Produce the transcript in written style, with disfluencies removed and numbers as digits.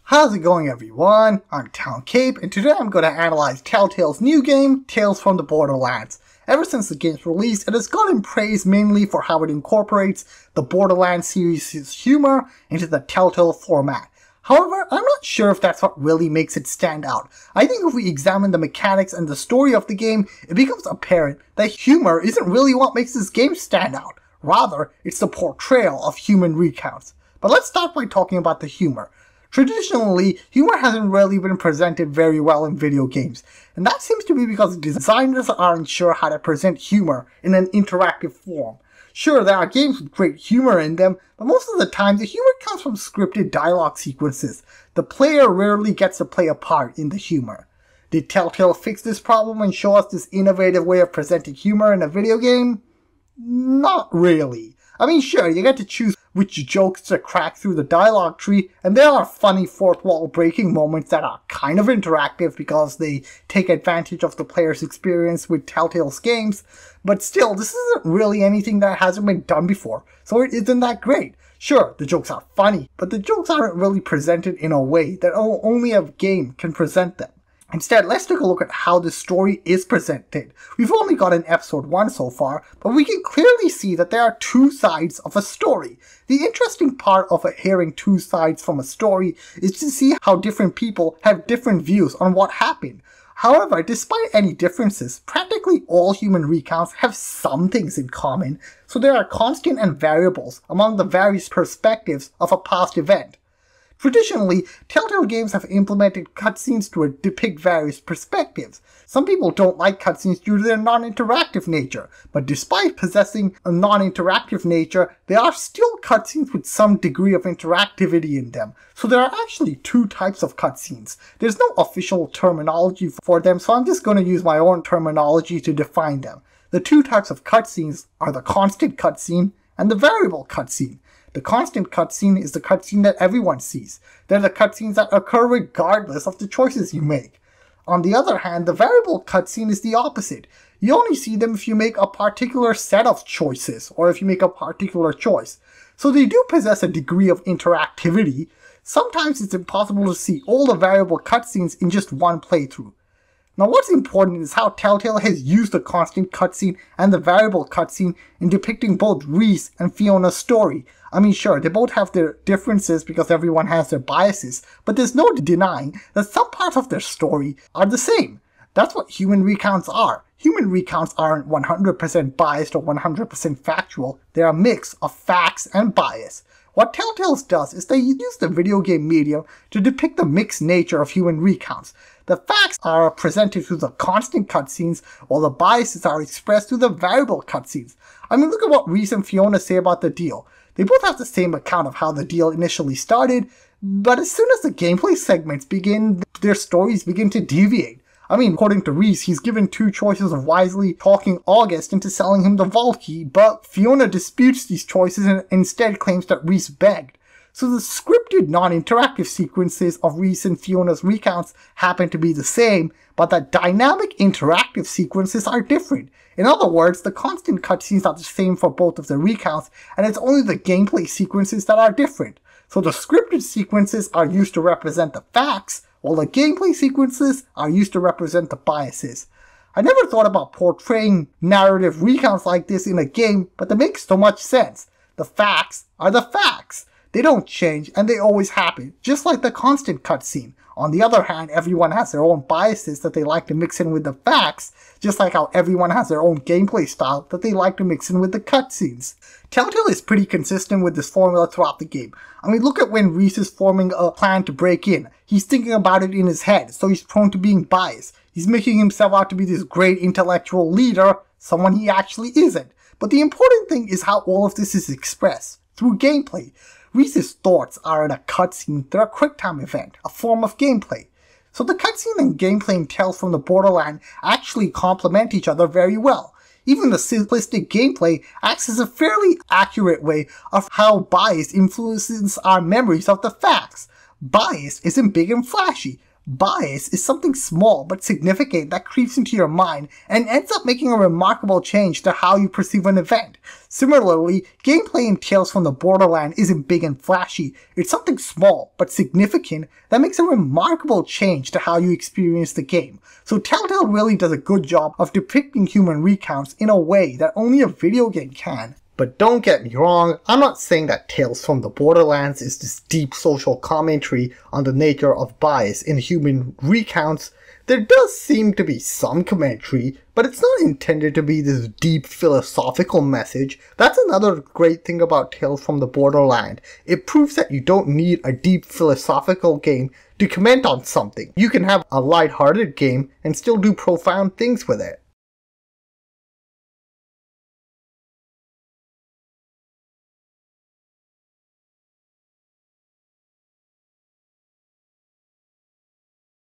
How's it going, everyone? I'm Town Cape, and today I'm going to analyze Telltale's new game, Tales from the Borderlands. Ever since the game's release, it has gotten praise mainly for how it incorporates the Borderlands series' humor into the Telltale format. However, I'm not sure if that's what really makes it stand out. I think if we examine the mechanics and the story of the game, it becomes apparent that humor isn't really what makes this game stand out. Rather, it's the portrayal of human recounts. But let's start by talking about the humor. Traditionally, humor hasn't really been presented very well in video games, and that seems to be because designers aren't sure how to present humor in an interactive form. Sure, there are games with great humor in them, but most of the time the humor comes from scripted dialogue sequences. The player rarely gets to play a part in the humor. Did Telltale fix this problem and show us this innovative way of presenting humor in a video game? Not really. I mean, sure, you get to choose which jokes to crack through the dialogue tree, and there are funny fourth wall breaking moments that are kind of interactive because they take advantage of the player's experience with Telltale's games, but still, this isn't really anything that hasn't been done before, so it isn't that great. Sure, the jokes are funny, but the jokes aren't really presented in a way that only a game can present them. Instead, let's take a look at how the story is presented. We've only got an episode 1 so far, but we can clearly see that there are two sides of a story. The interesting part of hearing two sides from a story is to see how different people have different views on what happened. However, despite any differences, practically all human recounts have some things in common, so there are constant and variables among the various perspectives of a past event. Traditionally, Telltale games have implemented cutscenes to depict various perspectives. Some people don't like cutscenes due to their non-interactive nature, but despite possessing a non-interactive nature, there are still cutscenes with some degree of interactivity in them. So there are actually two types of cutscenes. There's no official terminology for them, so I'm just going to use my own terminology to define them. The two types of cutscenes are the constant cutscene and the variable cutscene. The constant cutscene is the cutscene that everyone sees. They're the cutscenes that occur regardless of the choices you make. On the other hand, the variable cutscene is the opposite. You only see them if you make a particular set of choices, or if you make a particular choice. So they do possess a degree of interactivity. Sometimes it's impossible to see all the variable cutscenes in just one playthrough. Now what's important is how Telltale has used the constant cutscene and the variable cutscene in depicting both Reese and Fiona's story. I mean, sure, they both have their differences because everyone has their biases, but there's no denying that some parts of their story are the same. That's what human recounts are. Human recounts aren't 100% biased or 100% factual. They're a mix of facts and bias. What Telltale does is they use the video game medium to depict the mixed nature of human recounts. The facts are presented through the constant cutscenes, while the biases are expressed through the variable cutscenes. I mean, look at what Reese and Fiona say about the deal. They both have the same account of how the deal initially started, but as soon as the gameplay segments begin, their stories begin to deviate. I mean, according to Reese, he's given two choices of wisely talking August into selling him the vault key, but Fiona disputes these choices and instead claims that Reese begged. So the scripted non-interactive sequences of Reese and Fiona's recounts happen to be the same, but the dynamic interactive sequences are different. In other words, the constant cutscenes are the same for both of the recounts, and it's only the gameplay sequences that are different. So the scripted sequences are used to represent the facts, while the gameplay sequences are used to represent the biases. I never thought about portraying narrative recounts like this in a game, but that makes so much sense. The facts are the facts. They don't change, and they always happen, just like the constant cutscene. On the other hand, everyone has their own biases that they like to mix in with the facts, just like how everyone has their own gameplay style that they like to mix in with the cutscenes. Telltale is pretty consistent with this formula throughout the game. I mean, look at when Reese is forming a plan to break in. He's thinking about it in his head, so he's prone to being biased. He's making himself out to be this great intellectual leader, someone he actually isn't. But the important thing is how all of this is expressed, through gameplay. Reese's thoughts are in a cutscene through a QuickTime event, a form of gameplay. So the cutscene and gameplay in Tales from the Borderland actually complement each other very well. Even the simplistic gameplay acts as a fairly accurate way of how bias influences our memories of the facts. Bias isn't big and flashy. Bias is something small but significant that creeps into your mind and ends up making a remarkable change to how you perceive an event. Similarly, gameplay in Tales from the Borderland isn't big and flashy, it's something small but significant that makes a remarkable change to how you experience the game. So Telltale really does a good job of depicting human recounts in a way that only a video game can. But don't get me wrong, I'm not saying that Tales from the Borderlands is this deep social commentary on the nature of bias in human recounts. There does seem to be some commentary, but it's not intended to be this deep philosophical message. That's another great thing about Tales from the Borderland. It proves that you don't need a deep philosophical game to comment on something. You can have a lighthearted game and still do profound things with it.